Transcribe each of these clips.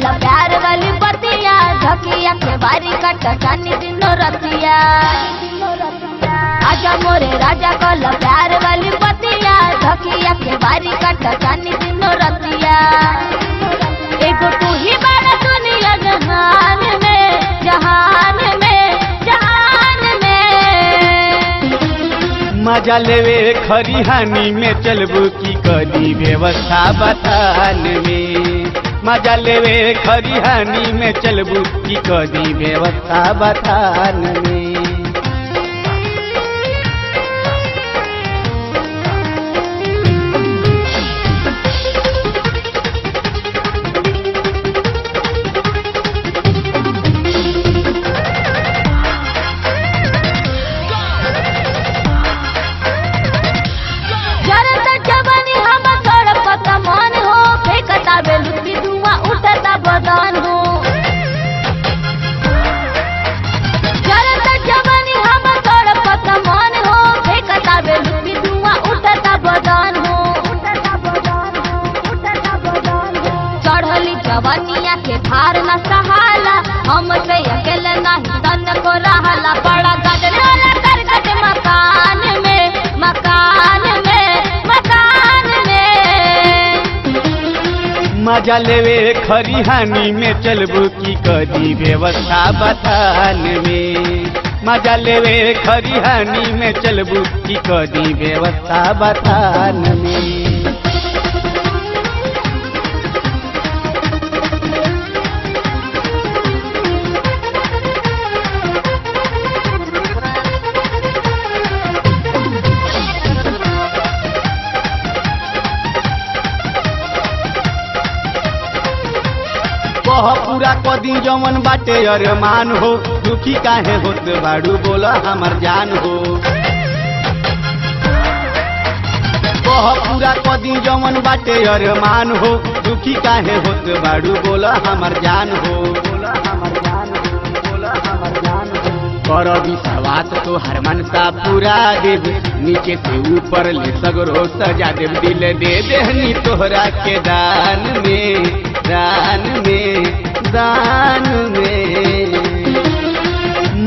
कल प्यार वाली बतिया धकिया के बारी कट जानी दिनो रतिया आजा मोरे राजा कल प्यार वाली बतिया धकिया के बारी कट जानी दिनो रतिया एगो तू ही बड़ा दुनिया जहान में जहान में जहान में मजा लेवे खरिहानी में चलबू की कदी व्यवस्था बतान में मजा लेवे खरिहानी में चलबू की कदी व्यवस्था बतान में बदन हो जरत जवानी हम तड़पत मन हो फेंकता बेलुकी धुआं उठता बदन हो चढ़ली जवानिया के भार न सहाला हमसे अकेले नहीं तन को रहला बड़ा गजरा करकट मकान में मकान में मकान में मजा लेवे खरिहानी में चलबू की कदी व्यवस्था बतान में मजा लेवे खरिहानी में चलबू की कदी व्यवस्था बतान में कह पूरा कदी जमन बाटे अरमान हो दुखी काहे होत बाड़ू बोला हमर जान हो कह पूरा कदी जमन बाटे अरमान हो दुखी काहे होत बाड़ू बोला हमर जान हो बोला हमर जान हो बोला हमर जान हो कर विश्वास तो हर मनसा पूरा देव नीचे से ऊपर ले सगरो सजा देव दिल दे देहनी तोहरा के दान में दान में दान में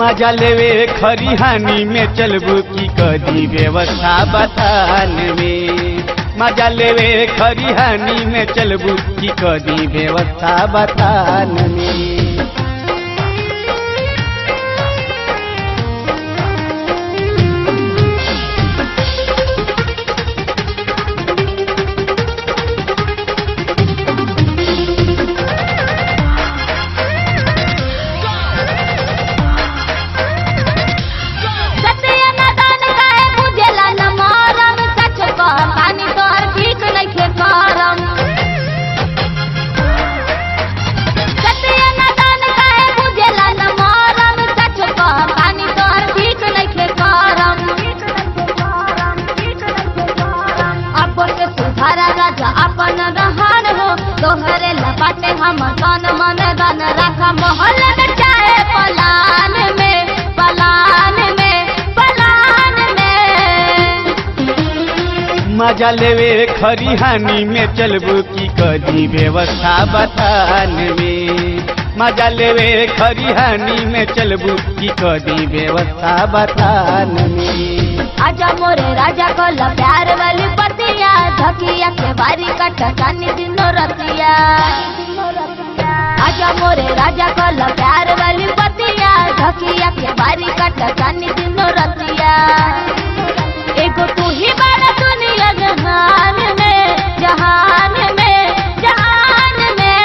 मजा लेवे खरिहानी में चलबू की कदी व्यवस्था बतान में मजा लेवे खरिहानी में चलबू की कदी व्यवस्था बतान में अपन रहन हो तोहरे लपाटे हम तन मन धन रखा मोहल में चाहे पलान में पलान में पलान में मजा लेवे खरिहानी में चलबू की कदी व्यवस्था बतान में मजा लेवे खरिहानी में चलबू की कदी व्यवस्था बतान में आजा मोरे राजा कल प्यार वाली बतिया धकिया के बारी कट जानी दिनो रतिया आजा मोरे राजा कल प्यार वाली बतिया धकिया के बारी कट जानी दिनो रतिया एगो तू ही बड़ा दुनिया जहान में जहान में जहान में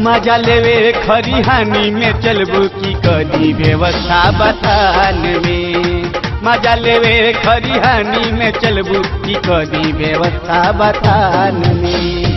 मजा लेवे खरिहानी में चलबू की कदी व्यवस्था बतान में मजा लेवे खरिहानी में चलबू की कदी व्यवस्था बतान में।